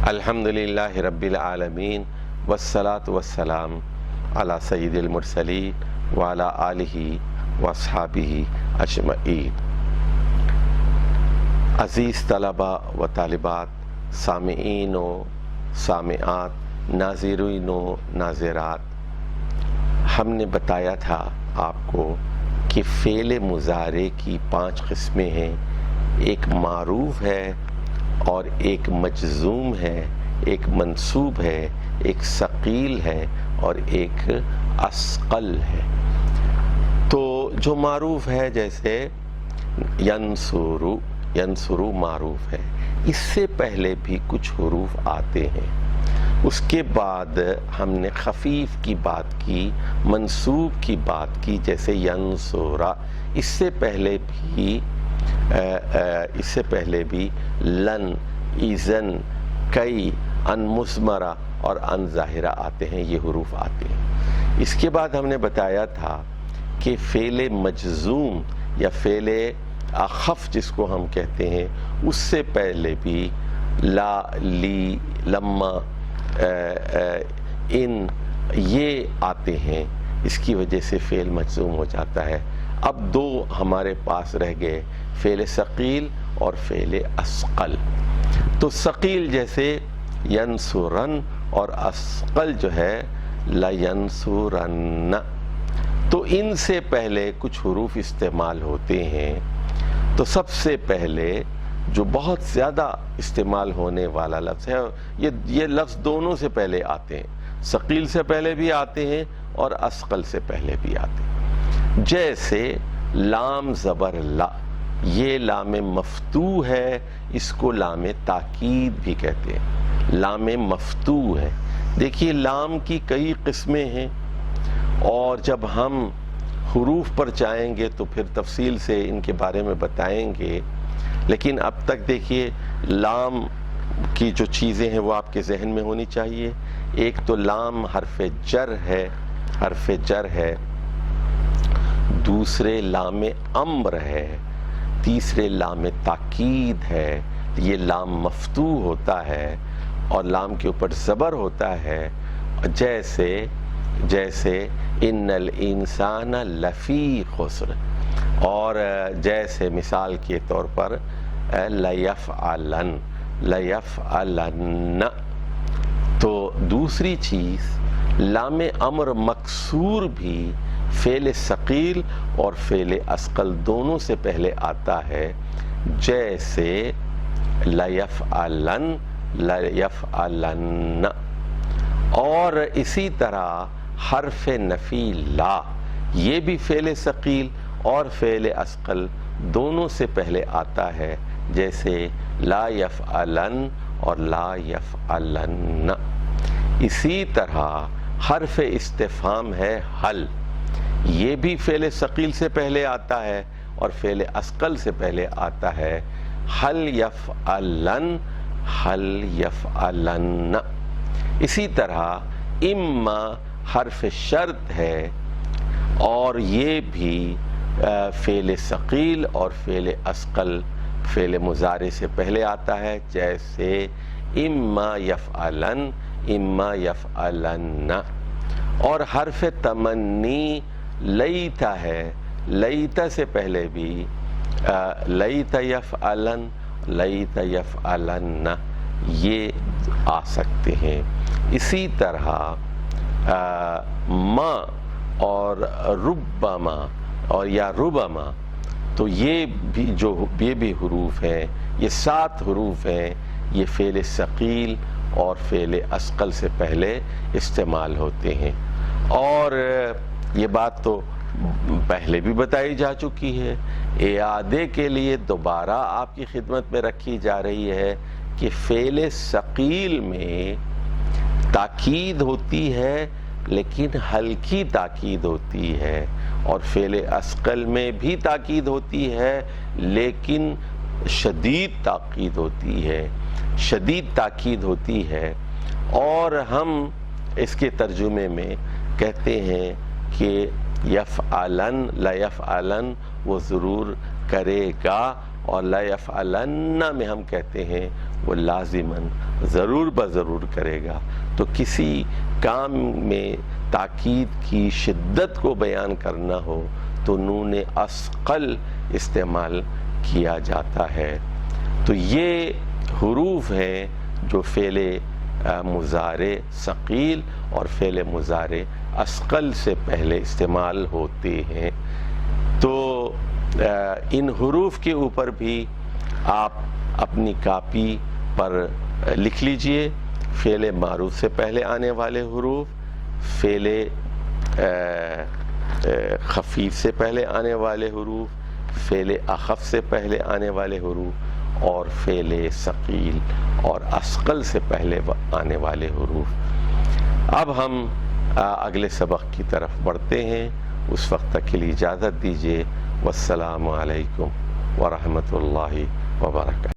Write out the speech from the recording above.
الحمدللہ رب العالمین والصلاة والسلام علی سید المرسلین وعلی آلہ واصحابہ اجمعین۔ عزیز طلبہ و طالبات، سامعین و سامعات، ناظرین و ناظرات، ہم نے بتایا تھا آپ کو کہ فعل مضارع کی 5 قسمیں ہیں۔ ایک معروف ہے اور ایک مجزوم ہے، ایک منصوب ہے، ایک ثقیل ہے اور ایک اثقل ہے۔ تو جو معروف ہے جیسے ینصرو معروف ہے، اس سے پہلے بھی کچھ حروف آتے ہیں۔ اس کے بعد ہم نے خفیف کی بات کی، منصوب کی بات کی جیسے ینصرا۔ اس سے پہلے بھی لن، اذن، کئی، ان مثمرہ اور ان ظاہرہ آتے ہیں، یہ حروف آتے ہیں۔ اس کے بعد ہم نے بتایا تھا کہ فعل مجزوم یا فعل اخف جس کو ہم کہتے ہیں، اس سے پہلے بھی لا، لی، لما، ان یہ آتے ہیں، اس کی وجہ سے فعل مجزوم ہو جاتا ہے۔ اب 2 ہمارے پاس رہ گئے، فعل ثقیل اور فعل اثقل۔ تو ثقیل جیسے ینصرن اور اثقل جو ہے لینصرن۔ تو ان سے پہلے کچھ حروف استعمال ہوتے ہیں۔ تو سب سے پہلے جو بہت زیادہ استعمال ہونے والا لفظ ہے، یہ لفظ دونوں سے پہلے آتے ہیں، ثقیل سے پہلے بھی آتے ہیں اور اثقل سے پہلے بھی آتے ہیں۔ جیسے لام زبر لا، یہ لام مفتوح ہے، اس کو لام تاکید بھی کہتے ہیں، لام مفتوح ہے۔ دیکھیے لام کی کئی قسمیں ہیں، اور جب ہم حروف پر جائیں گے تو پھر تفصیل سے ان کے بارے میں بتائیں گے، لیکن اب تک دیکھیے لام کی جو چیزیں ہیں وہ آپ کے ذہن میں ہونی چاہیے۔ ایک تو لام حرف جر ہے، دوسرے لام امر ہے، تیسرے لام تاکید ہے۔ یہ لام مفتوح ہوتا ہے اور لام کے اوپر زبر ہوتا ہے، جیسے ان الانسان لفی خسر، اور جیسے مثال کے طور پر لیفعلن۔ تو دوسری چیز لام امر مکسور بھی فعل ثقیل اور فعل اثقل دونوں سے پہلے آتا ہے، جیسے لیفعلن۔ اور اسی طرح حرف نفی لا، یہ بھی فعل ثقیل اور فعل اثقل دونوں سے پہلے آتا ہے، جیسے لا یفعلن اور لا یفعلن۔ اسی طرح حرف استفہام ہے حل، یہ بھی فعل ثقیل سے پہلے آتا ہے اور فعل اثقل سے پہلے آتا ہے، حل یفعلن، حل یفعلن۔ اسی طرح اما حرف شرط ہے، اور یہ بھی فعل ثقیل اور فعل اثقل فعل مضارع سے پہلے آتا ہے، جیسے اما یفعلن، اما یفعلن۔ اور حرف تمنی لیت ہے، لیت سے پہلے بھی لیت یفعلن، لیت یفعلن یہ آ سکتے ہیں۔ اسی طرح ما اور ربما اور یا ربما، تو یہ بھی حروف ہیں، یہ 7 حروف ہیں، یہ فعل ثقیل اور فعل اثقل سے پہلے استعمال ہوتے ہیں۔ اور یہ بات تو پہلے بھی بتائی جا چکی ہے، اعادے کے لیے دوبارہ آپ کی خدمت میں رکھی جا رہی ہے کہ فعل ثقیل میں تاکید ہوتی ہے لیکن ہلکی تاکید ہوتی ہے، اور فعل اثقل میں بھی تاکید ہوتی ہے لیکن شدید تاکید ہوتی ہے۔ اور ہم اس کے ترجمے میں کہتے ہیں کہ یفعلن، لا یفعلن وہ ضرور کرے گا، اور لا یفعلن میں ہم کہتے ہیں وہ لازماً ضرور بضرور کرے گا۔ تو کسی کام میں تاکید کی شدت کو بیان کرنا ہو تو نون اثقل استعمال کیا جاتا ہے۔ تو یہ حروف ہیں جو فعل مضارع ثقیل اور فعل مضارع اثقل سے پہلے استعمال ہوتے ہیں۔ تو ان حروف کے اوپر بھی آپ اپنی کاپی پر لکھ لیجئے فعل معروف سے پہلے آنے والے حروف، فعل خفیف سے پہلے آنے والے حروف، فعل اخف سے پہلے آنے والے حروف اور فعل ثقیل اور اثقل سے پہلے آنے والے حروف۔ اب ہم اگلے سبق کی طرف بڑھتے ہیں، اس وقت تک کے لیے اجازت دیجیے۔ والسلام علیکم ورحمۃ اللہ وبرکاتہ۔